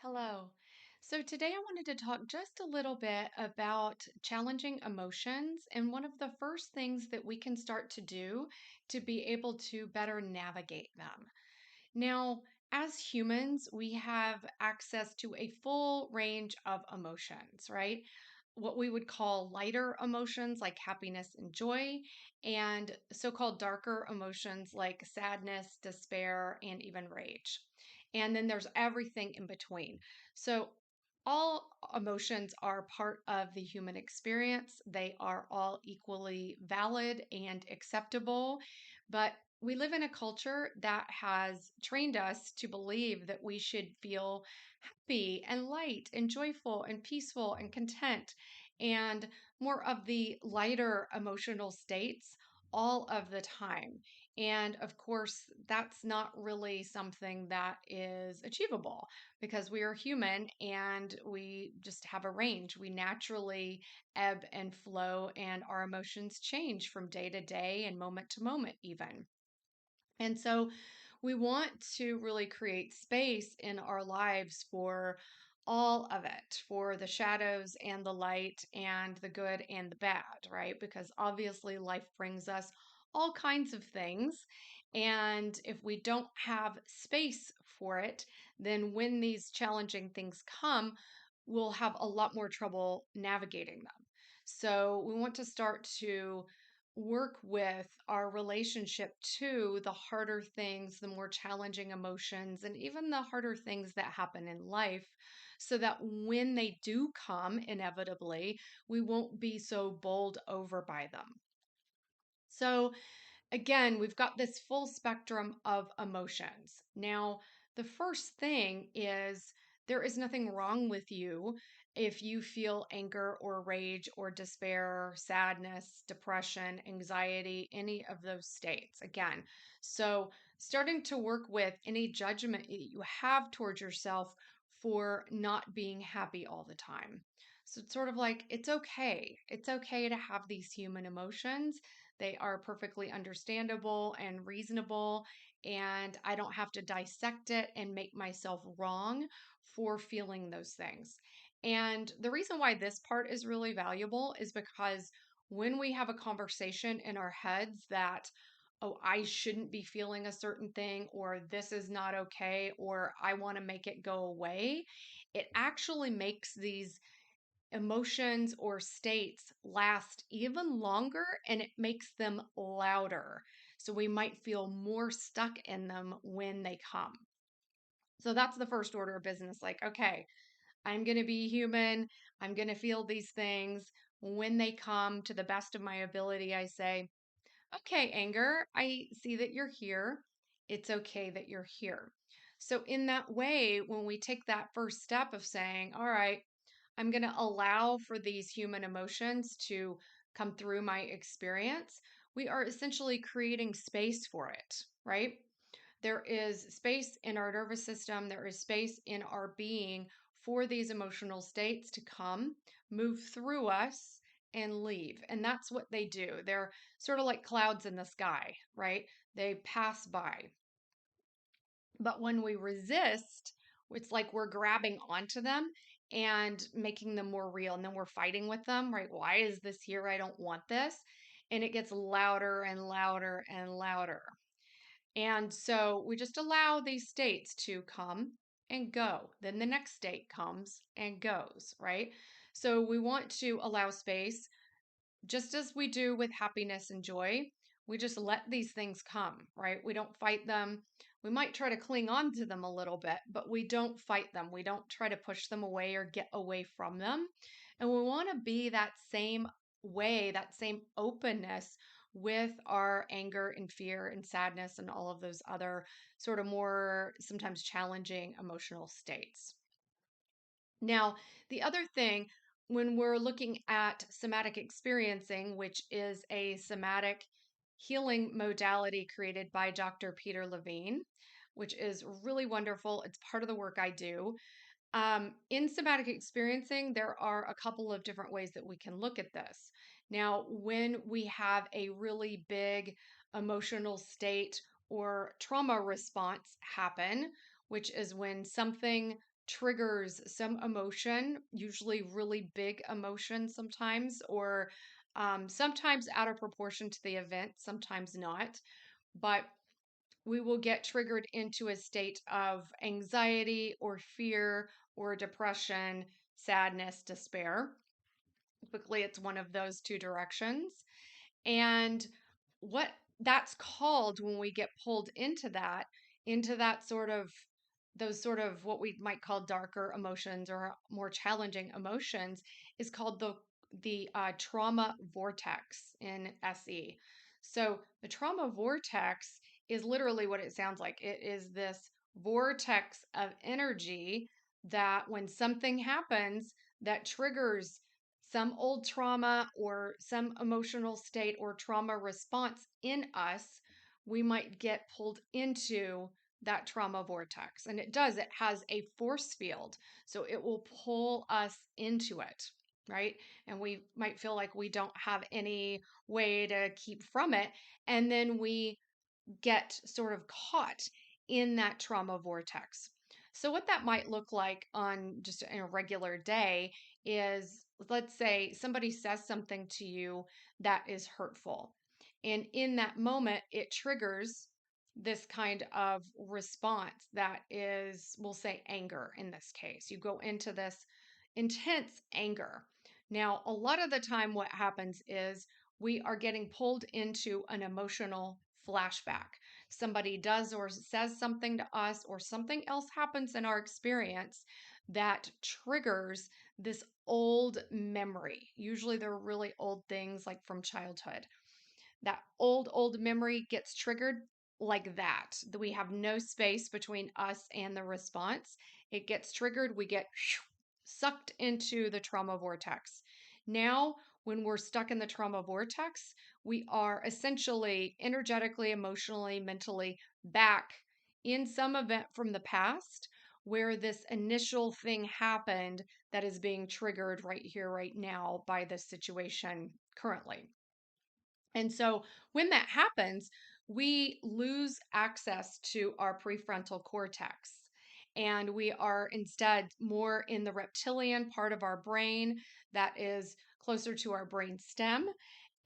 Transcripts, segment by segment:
Hello. So today I wanted to talk just a little bit about challenging emotions and one of the first things that we can start to do to be able to better navigate them. Now, as humans, we have access to a full range of emotions, right? What we would call lighter emotions like happiness and joy, and so called darker emotions like sadness, despair, and even rage. And then there's everything in between. So, all emotions are part of the human experience. They are all equally valid and acceptable. But we live in a culture that has trained us to believe that we should feel happy and light and joyful and peaceful and content and more of the lighter emotional states all of the time. And of course, that's not really something that is achievable because we are human and we just have a range. We naturally ebb and flow, and our emotions change from day to day and moment to moment, even. And so we want to really create space in our lives for all of it, for the shadows and the light and the good and the bad, right? Because obviously life brings us all kinds of things. And if we don't have space for it, then when these challenging things come, we'll have a lot more trouble navigating them. So we want to start to work with our relationship to the harder things, the more challenging emotions, and even the harder things that happen in life, so that when they do come inevitably, we won't be so bowled over by them. So, again, we've got this full spectrum of emotions. Now, the first thing is there is nothing wrong with you if you feel anger or rage or despair, sadness, depression, anxiety, any of those states. Again, so starting to work with any judgment that you have towards yourself for not being happy all the time. So it's sort of like it's okay. It's okay to have these human emotions. They are perfectly understandable and reasonable, and I don't have to dissect it and make myself wrong for feeling those things. And the reason why this part is really valuable is because when we have a conversation in our heads that, oh, I shouldn't be feeling a certain thing, or this is not okay, or I want to make it go away, it actually makes these emotions or states last even longer and it makes them louder. So we might feel more stuck in them when they come. So that's the first order of business. Like, okay, I'm going to be human. I'm going to feel these things. When they come to the best of my ability, I say, okay, anger, I see that you're here. It's okay that you're here. So, in that way, when we take that first step of saying, all right, I'm going to allow for these human emotions to come through my experience, we are essentially creating space for it, right? There is space in our nervous system, there is space in our being for these emotional states to come, move through us, and leave. And that's what they do. They're sort of like clouds in the sky, right? They pass by. But when we resist, it's like we're grabbing onto them and making them more real. And then we're fighting with them, right? Why is this here? I don't want this. And it gets louder and louder and louder. And so we just allow these states to come and go. Then the next state comes and goes, right? So we want to allow space just as we do with happiness and joy. We just let these things come, right? We don't fight them. We might try to cling on to them a little bit, but we don't fight them. We don't try to push them away or get away from them. And we want to be that same way, that same openness with our anger and fear and sadness and all of those other sort of more sometimes challenging emotional states. Now, the other thing, when we're looking at somatic experiencing, which is a somatic healing modality created by Dr. Peter Levine, which is really wonderful. It's part of the work I do. In somatic experiencing, there are a couple of different ways that we can look at this. Now, when we have a really big emotional state or trauma response happen, which is when something triggers some emotion, usually really big emotion sometimes, or sometimes out of proportion to the event, sometimes not. But we will get triggered into a state of anxiety or fear or depression, sadness, despair. Typically, it's one of those two directions. And what that's called when we get pulled into that sort of those sort of what we might call darker emotions or more challenging emotions is called the trauma vortex in SE. So the trauma vortex is literally what it sounds like. It is this vortex of energy that when something happens that triggers some old trauma or some emotional state or trauma response in us, we might get pulled into that trauma vortex. And it does, it has a force field. So it will pull us into it, right? And we might feel like we don't have any way to keep from it. And then we get sort of caught in that trauma vortex. So, what that might look like on just in a regular day is, let's say somebody says something to you that is hurtful. And in that moment, it triggers this kind of response that is, we'll say, anger in this case. You go into this intense anger. Now, a lot of the time, what happens is we are getting pulled into an emotional flashback. Somebody does or says something to us, or something else happens in our experience that triggers this old memory. Usually, they're really old things like from childhood. That old memory gets triggered like that. We have no space between us and the response. It gets triggered, we get sucked into the trauma vortex. Now, when we're stuck in the trauma vortex, we are essentially energetically, emotionally, mentally back in some event from the past where this initial thing happened that is being triggered right here, right now by the situation currently. And so when that happens, we lose access to our prefrontal cortex. And we are instead more in the reptilian part of our brain that is closer to our brain stem.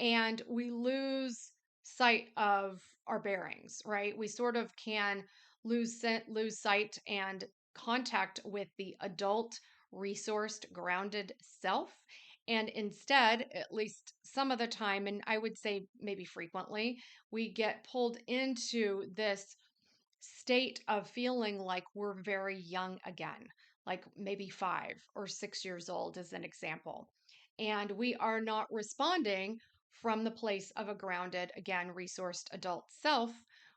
And we lose sight of our bearings, right? We sort of can lose sight and contact with the adult, resourced, grounded self. And instead, at least some of the time, and I would say maybe frequently, we get pulled into this state of feeling like we're very young again, like maybe 5 or 6 years old, as an example. And we are not responding from the place of a grounded, again, resourced adult self.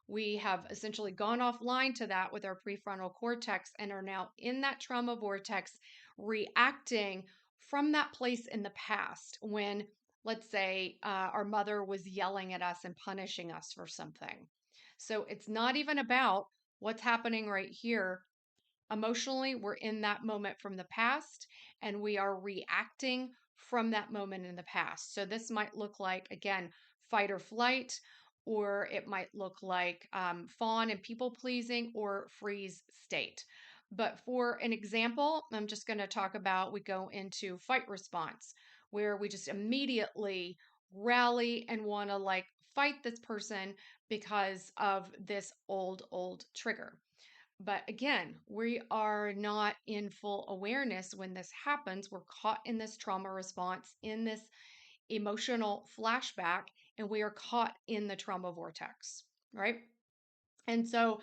We have essentially gone offline to that with our prefrontal cortex and are now in that trauma vortex, reacting from that place in the past when, let's say, our mother was yelling at us and punishing us for something. So it's not even about what's happening right here. Emotionally, we're in that moment from the past and we are reacting from that moment in the past. So this might look like, again, fight or flight, or it might look like fawn and people pleasing, or freeze state. But for an example, I'm just going to talk about we go into fight response, where we just immediately rally and want to like fight this person because of this old trigger. But again, we are not in full awareness when this happens. We're caught in this trauma response, in this emotional flashback, and we are caught in the trauma vortex, right? And so,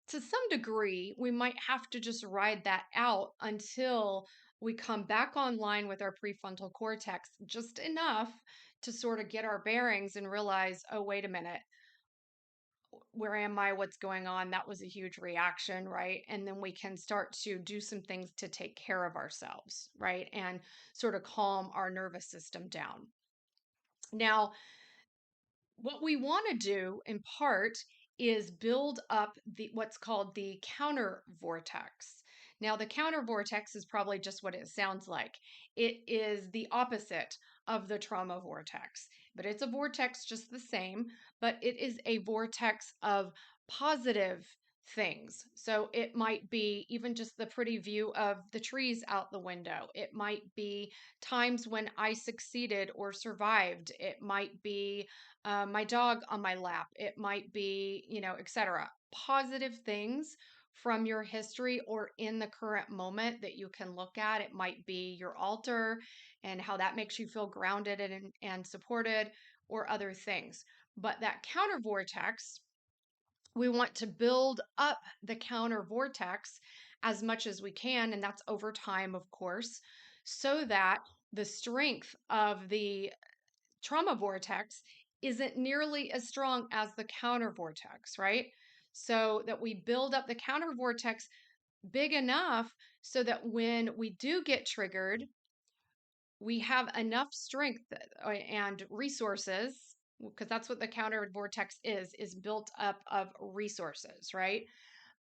to some degree, we might have to just ride that out until we come back online with our prefrontal cortex just enough to sort of get our bearings and realize, oh, wait a minute, where am I? What's going on? That was a huge reaction, right? And then we can start to do some things to take care of ourselves, right? And sort of calm our nervous system down. Now, what we want to do in part is build up the what's called the counter vortex. Now, the counter vortex is probably just what it sounds like. It is the opposite of the trauma vortex, but it's a vortex just the same, but it is a vortex of positive things. So it might be even just the pretty view of the trees out the window. It might be times when I succeeded or survived. It might be my dog on my lap. It might be, etc. Positive things from your history or in the current moment that you can look at. It might be your altar and how that makes you feel grounded and supported, or other things. But that counter vortex, we want to build up the counter vortex as much as we can. And that's over time, of course, so that the strength of the trauma vortex isn't nearly as strong as the counter vortex, right? So that we build up the counter vortex big enough so that when we do get triggered, we have enough strength and resources, because that's what the counter vortex is built up of resources, right?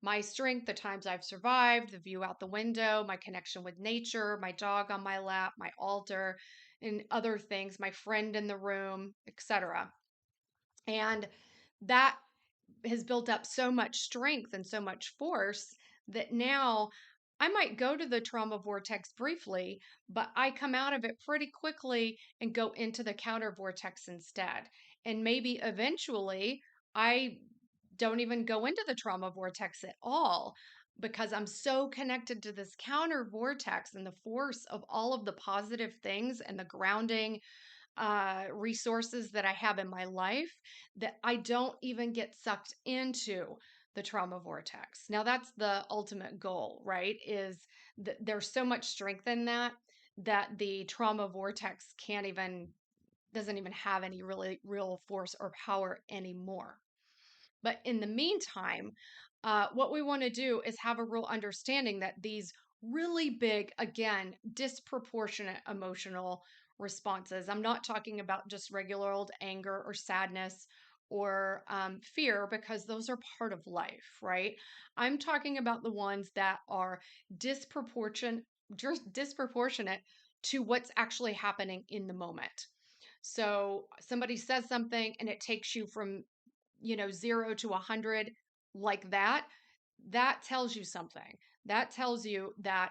My strength, the times I've survived, the view out the window, my connection with nature, my dog on my lap, my altar, and other things, my friend in the room, etc. And that has built up so much strength and so much force that now I might go to the trauma vortex briefly, but I come out of it pretty quickly and go into the counter vortex instead. And maybe eventually I don't even go into the trauma vortex at all, because I'm so connected to this counter vortex and the force of all of the positive things and the grounding resources that I have in my life, that I don't even get sucked into the trauma vortex. Now, that's the ultimate goal, right? Is that there's so much strength in that the trauma vortex doesn't even have any really real force or power anymore. But in the meantime, what we want to do is have a real understanding that these really big, again, disproportionate emotional responses, I'm not talking about just regular old anger or sadness or fear, because those are part of life, right? I'm talking about the ones that are disproportionate, just disproportionate to what's actually happening in the moment. So somebody says something and it takes you from 0 to 100 like that, that tells you something. That tells you that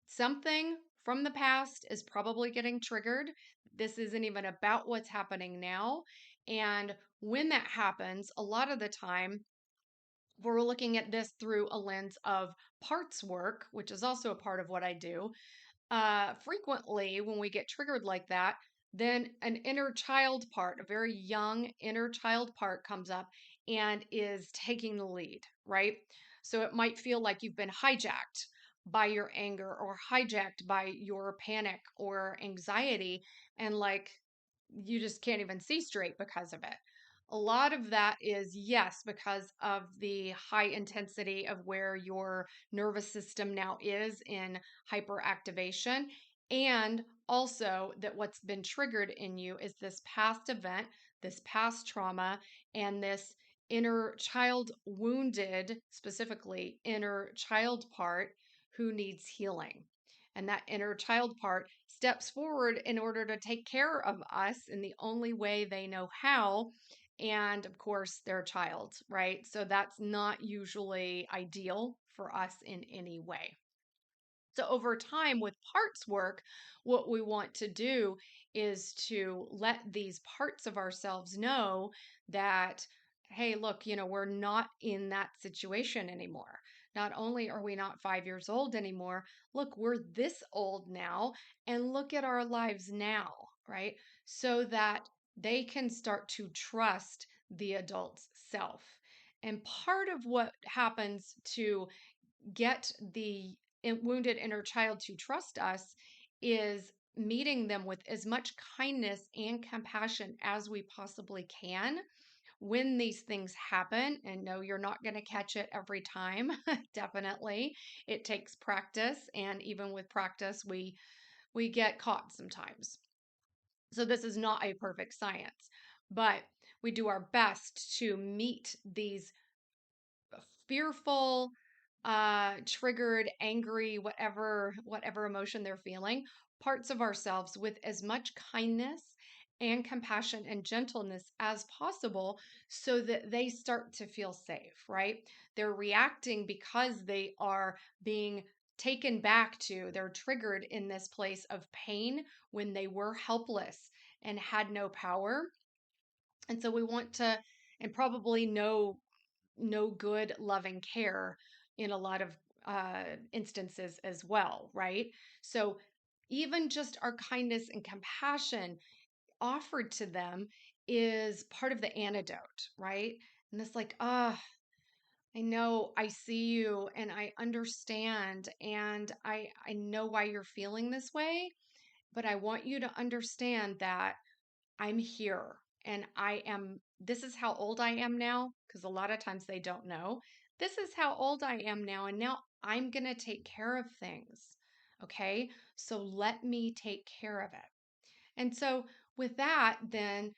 something from the past is probably getting triggered. This isn't even about what's happening now. And when that happens, a lot of the time, we're looking at this through a lens of parts work, which is also a part of what I do. Frequently, when we get triggered like that, then an inner child part, a very young inner child part, comes up and is taking the lead, right? So it might feel like you've been hijacked by your anger or hijacked by your panic or anxiety, and like you just can't even see straight because of it. A lot of that is, yes, because of the high intensity of where your nervous system now is in hyperactivation. And also that what's been triggered in you is this past event, this past trauma, and this inner child wounded, specifically inner child part who needs healing. And that inner child part steps forward in order to take care of us in the only way they know how. And of course, they're a child, right? So that's not usually ideal for us in any way. So over time with parts work, what we want to do is to let these parts of ourselves know that, hey, look, we're not in that situation anymore. Not only are we not 5 years old anymore, look, we're this old now, and look at our lives now, right? So that they can start to trust the adult's self. And part of what happens to get the wounded inner child to trust us is meeting them with as much kindness and compassion as we possibly can when these things happen. And no, you're not going to catch it every time. Definitely. It takes practice, and even with practice, we get caught sometimes. So this is not a perfect science, but we do our best to meet these fearful, triggered, angry, whatever emotion they're feeling, parts of ourselves with as much kindness and compassion and gentleness as possible so that they start to feel safe, right? They're reacting because they are being taken back to, they're triggered in this place of pain when they were helpless and had no power. And so we want to, and probably no good loving care in a lot of instances as well, right? So even just our kindness and compassion offered to them is part of the antidote, right? And it's like, ah, I know I see you and I understand and I know why you're feeling this way, but I want you to understand that I'm here and this is how old I am now, because a lot of times they don't know. This is how old I am now, and now I'm going to take care of things. Okay. So let me take care of it. And so with that, then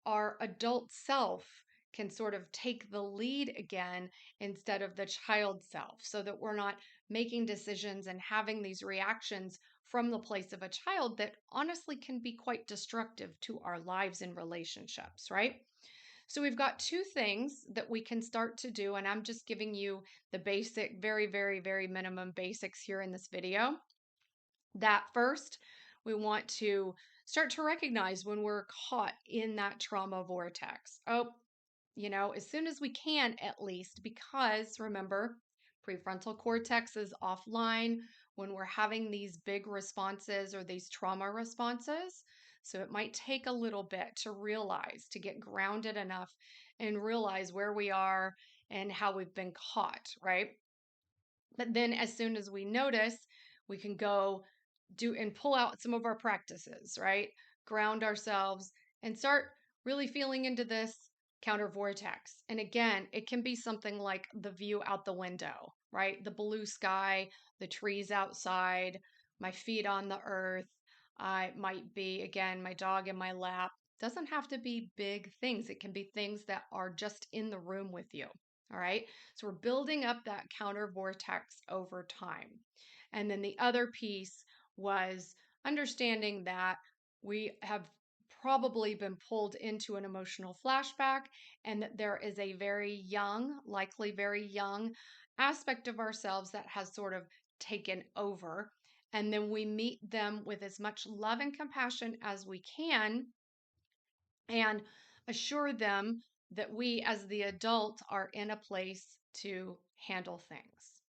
our adult self can sort of take the lead again instead of the child self, so that we're not making decisions and having these reactions from the place of a child that honestly can be quite destructive to our lives and relationships, right? So we've got two things that we can start to do, and I'm just giving you the basic, very, very, very minimum basics here in this video. That first, we want to start to recognize when we're caught in that trauma vortex. Oh, as soon as we can, at least, because remember, prefrontal cortex is offline when we're having these big responses or these trauma responses. So it might take a little bit to realize, to get grounded enough and realize where we are and how we've been caught, right? But then as soon as we notice, we can go do and pull out some of our practices, right? Ground ourselves and start really feeling into this counter vortex. And again, it can be something like the view out the window, right? The blue sky, the trees outside, my feet on the earth. I might be, again, my dog in my lap. Doesn't have to be big things. It can be things that are just in the room with you. All right. So we're building up that counter vortex over time. And then the other piece was understanding that we have probably been pulled into an emotional flashback and that there is a very young, likely very young aspect of ourselves that has sort of taken over. And then we meet them with as much love and compassion as we can and assure them that we, as the adult, are in a place to handle things.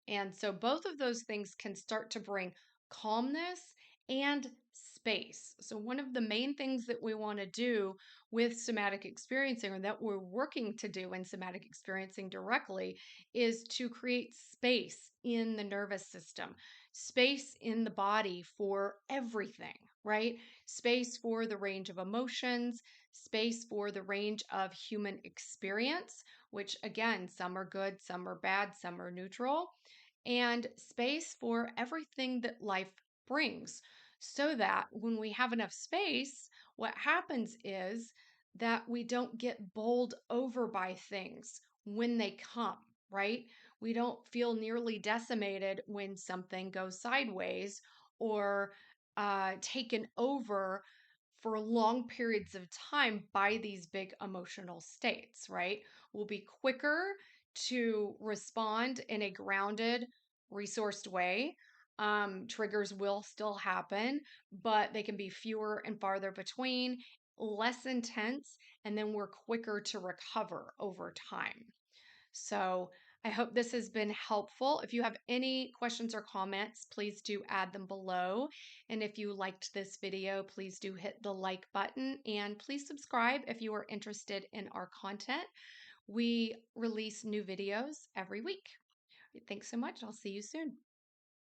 And so both of those things can start to bring calmness and space. So, one of the main things that we want to do with somatic experiencing, or that we're working to do in somatic experiencing directly, is to create space in the nervous system, space in the body for everything, right? Space for the range of emotions, space for the range of human experience, which again, some are good, some are bad, some are neutral, and space for everything that life brings. So that when we have enough space, what happens is that we don't get bowled over by things when they come, right? We don't feel nearly decimated when something goes sideways or taken over for long periods of time by these big emotional states, right? We'll be quicker to respond in a grounded, resourced way. Triggers will still happen, but they can be fewer and farther between, less intense, and then we're quicker to recover over time. So I hope this has been helpful. If you have any questions or comments, please do add them below. And if you liked this video, please do hit the like button and please subscribe if you are interested in our content. We release new videos every week. Thanks so much. I'll see you soon.